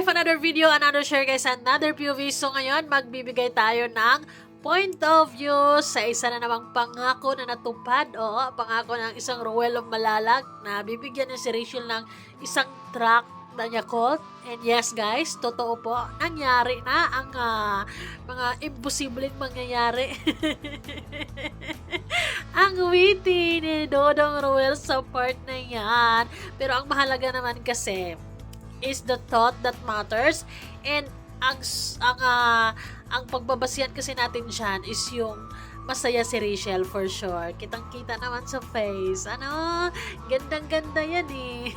life, another video, another share guys, another POV. So ngayon, magbibigay tayo ng point of view sa isa na namang pangako na natupad. Oo, pangako ng isang Ruel of Malalag na bibigyan niya si Rachel ng isang truck na Yakult. And yes guys, totoo po, nangyari na ang mga imposibleng mangyayari. Ang witty ni Dodong Ruel sa part na yan. Pero ang mahalaga naman kasi is the thought that matters, and ang pagbabasihan kasi natin dyan is yung masaya si Rachel for sure. Kitang-kita naman sa face. Gandang-ganda yan eh.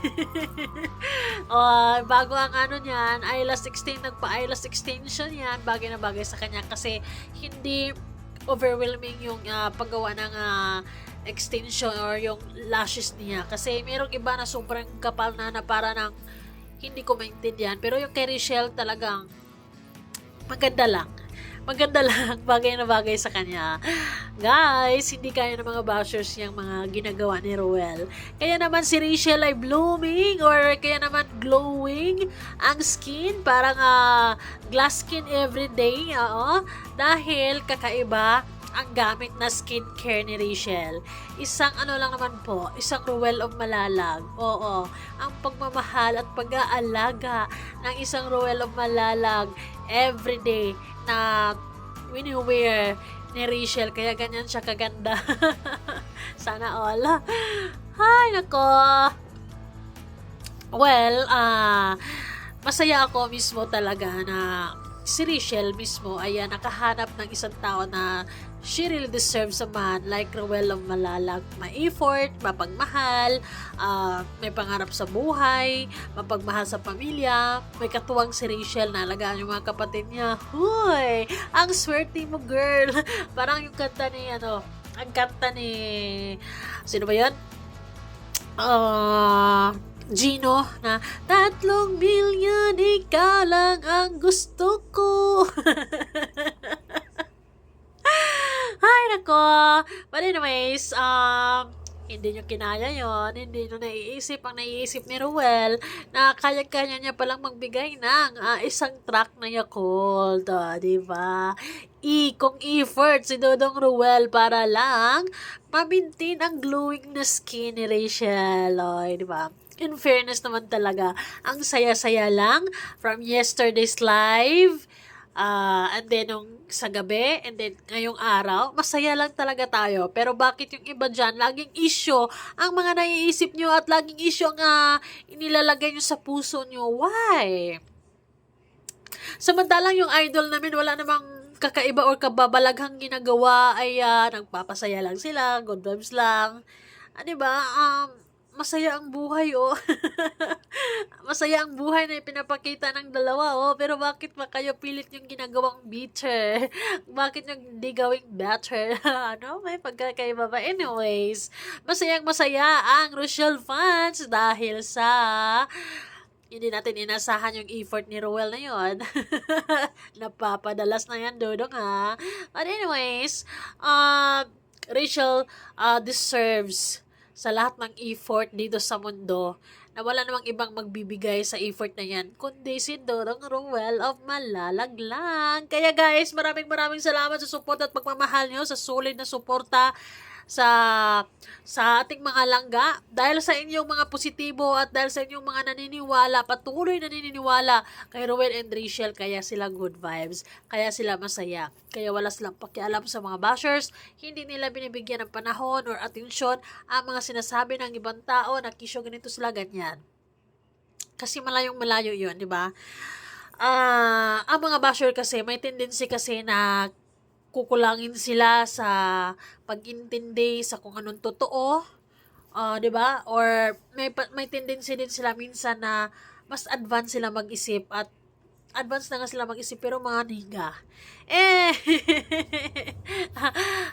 Bago ang niyan, eyelash 16, nagpa-eyelash extension yan. Bagay na bagay sa kanya kasi hindi overwhelming yung paggawa ng extension or yung lashes niya. Kasi merong iba na sobrang kapal na para ng hindi ko maintindihan. Pero yung kay Rachel talagang maganda lang. Maganda lang, bagay na bagay sa kanya. Guys, hindi kaya ng mga bashers yung mga ginagawa ni Ruel. Kaya naman si Rachel ay blooming or kaya naman glowing ang skin. Parang glass skin everyday. Dahil kakaiba ang gamit na skincare ni Rachel. Isang lang naman po, isang Ruel of Malalag. Oo, ang pagmamahal at pag-aalaga ng isang Ruel of Malalag everyday na wini-wear ni Rachel. Kaya ganyan siya kaganda. Sana all. Ay, nako. Well, masaya ako mismo talaga na si Rachel mismo ay nakahanap ng isang tao na she really deserves a man like Ruel of Malalag. May effort, mapagmahal, may pangarap sa buhay, mapagmahal sa pamilya, may katuwang si Rachel na alagaan yung mga kapatid niya. Huy! Ang swerte mo, girl! Parang yung kanta ni, ang kanta ni, sino ba yun? Gino na 3 milyon ikaw lang ang gusto ko. Ay nako, but anyways, hindi nyo kinaya yon, hindi nyo naiisip ang naiisip ni Ruel na kaya-kaya niya palang magbigay ng isang truck na Yakult, diba? Kung effort si Dodong Ruel para lang mamintin ang glowing na skin ni Rachel, diba? In fairness naman talaga, ang saya-saya lang from yesterday's live, and then nung sa gabi, and then ngayong araw, masaya lang talaga tayo. Pero bakit yung iba dyan, laging issue ang mga naiisip nyo at laging issue ang inilalagay nyo sa puso nyo? Why? Samantalang yung idol namin, wala namang kakaiba or kababalaghang ginagawa, ay nagpapasaya lang sila, good vibes lang. Diba? Masaya ang buhay, Masaya ang buhay na ipinapakita ng dalawa, Pero bakit ba kayo pilit yung ginagawang bitter? Bakit yung hindi gawing better? May pagkakaiba ba? Anyways, masayang masaya ang Rachel fans dahil sa hindi natin inasahan yung effort ni Ruel na yun. Napapadalas na yan, Dodong, But anyways, Rachel deserves sa lahat ng effort dito sa mundo na wala namang ibang magbibigay sa effort na yan kundi si Dodong Ruel of Malalag lang. Kaya guys, maraming salamat sa support at pagmamahal nyo, sa solid na suporta sa ating mga langga. Dahil sa inyong mga positibo at dahil sa inyong mga naniniwala, patuloy naniniwala kay Ruel and Rachel, kaya sila good vibes, kaya sila masaya, kaya wala silang pakialam sa mga bashers. Hindi nila binibigyan ng panahon or atensyon ang mga sinasabi ng ibang tao na kisyo ganito sila ganyan, kasi malayong malayo yun, di ba? Ang mga basher kasi may tendency kasi na kukulangin sila sa pag-intindi sa kung anong totoo, 'di ba? Or may tendency din sila minsan na mas advance sila mag-isip, at advance na nga sila mag-isip pero mga niga.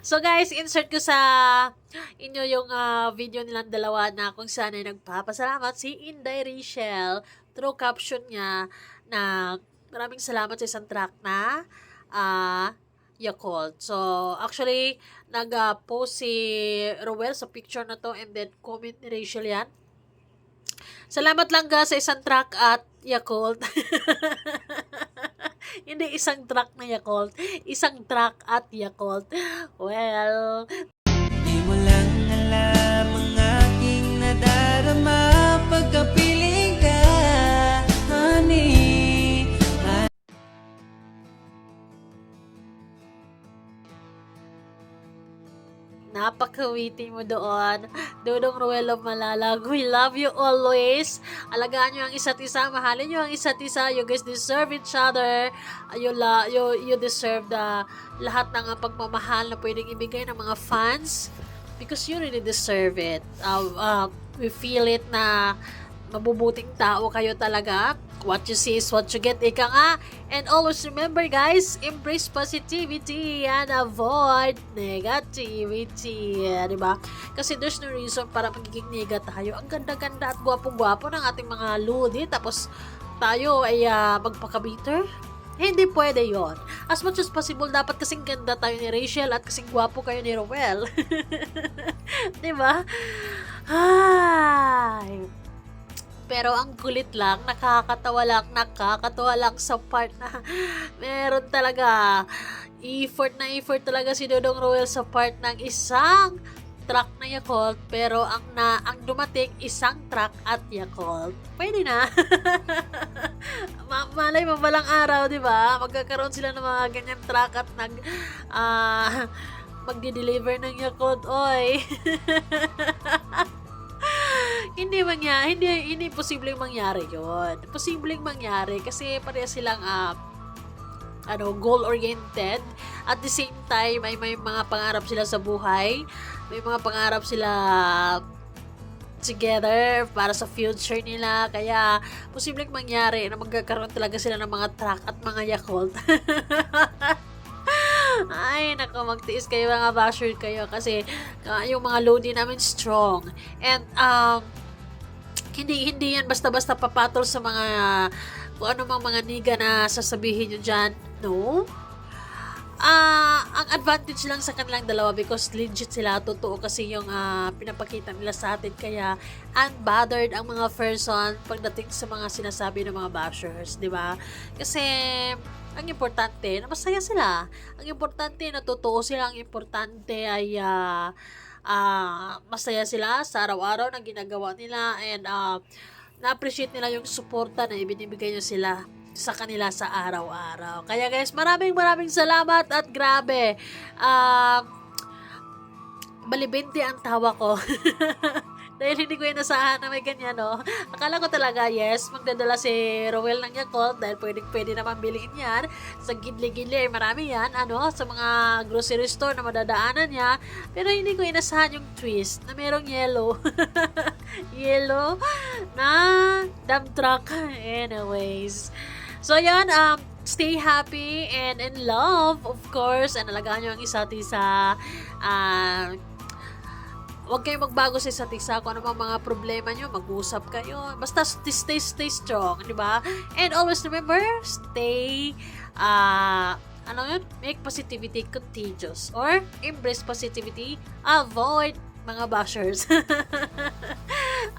So guys, insert ko sa inyo yung video nilang dalawa na kung saan ay nagpapasalamat si Inday Rachel through caption niya na maraming salamat sa isang track na Yakult. So, actually, nag-post si Ruel sa picture na to and then comment ni Rachel yan. Salamat lang sa isang track at Yakult. Hindi isang truck na Yakult, isang truck at Yakult. Well, Di mo lang alam ang aking nadarama pagkapiling ka, honey. napakawiti mo doon. Dudong Ruelo Malalag, we love you always. Alagaan nyo ang isa't isa, mahalin nyo ang isa't isa. You guys deserve each other. You deserve the lahat ng pagmamahal na pwedeng ibigay ng mga fans because you really deserve it. We feel it na mabubuting tao kayo talaga. What you see is what you get, ika nga. And always remember guys, embrace positivity and avoid negativity. Diba? Kasi there's no reason para magiging nega tayo. Ang ganda-ganda at gwapong-gwapo ng ating mga ludi. Tapos tayo ay magpaka-bitter. Hindi pwede yon. As much as possible, dapat kasing ganda tayo ni Rachel at kasing gwapo kayo ni Rowell. Diba? Ay... Pero ang kulit lang, nakakatawa lang sa part na meron talaga effort talaga si Dodong Roel sa part ng isang truck na Yakult, pero ang dumating isang truck at Yakult. Pwede na. Malay mo balang araw, di ba? Magkakaroon sila ng mga ganyan truck at magdi-deliver ng Yakult. Oy. Hindi posibleng mangyari 'yon. Posibleng mangyari kasi pareha silang goal oriented. At the same time may mga pangarap sila sa buhay. May mga pangarap sila together para sa future nila. Kaya posibleng mangyari na magkakaroon talaga sila ng mga truck at mga Yakult. Ay, naku, magtiis kayo mga basher kayo kasi yung mga loadie namin strong. And, hindi yan basta-basta papatol sa mga kung ano mang mga niga na sasabihin nyo dyan. No? Ang advantage lang sa kanilang dalawa because legit sila, totoo kasi yung pinapakita nila sa atin, kaya unbothered ang mga person pagdating sa mga sinasabi ng mga bashers, di ba? Kasi ang importante na masaya sila, ang importante na totoo sila, ang importante ay masaya sila sa araw-araw na ginagawa nila, and na-appreciate nila yung suporta na ibinibigay nyo sila sa kanila sa araw-araw. Kaya guys, maraming salamat at grabe. Balibente ang tawa ko. Dahil hindi ko inasahan na may ganyan, no? Akala ko talaga, yes, magdadala si Rowell ng Yakult dahil pwede naman bilhin yan. Sa gidli-gidli ay marami yan, sa mga grocery store na madadaanan niya. Pero hindi ko inasahan yung twist na merong yellow. Yellow na dump truck. Anyways. So, yan, stay happy and in love, of course, and alagaan nyo ang isa't isa. Huwag kayong magbago sa isa't isa. Kung ano mga problema nyo, mag-usap kayo. Basta stay strong, di ba? And always remember, make positivity contagious. Or, embrace positivity, avoid mga bashers.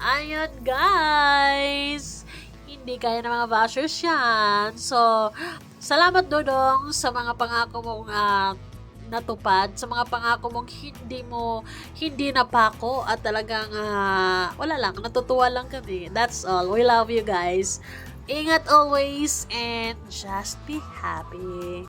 Ayun, guys. Hindi kaya ng mga bashers yan. So, salamat Dodong sa mga pangako mong natupad, sa mga pangako mong hindi napako at talagang wala lang, natutuwa lang kami. That's all. We love you guys. Ingat always and just be happy.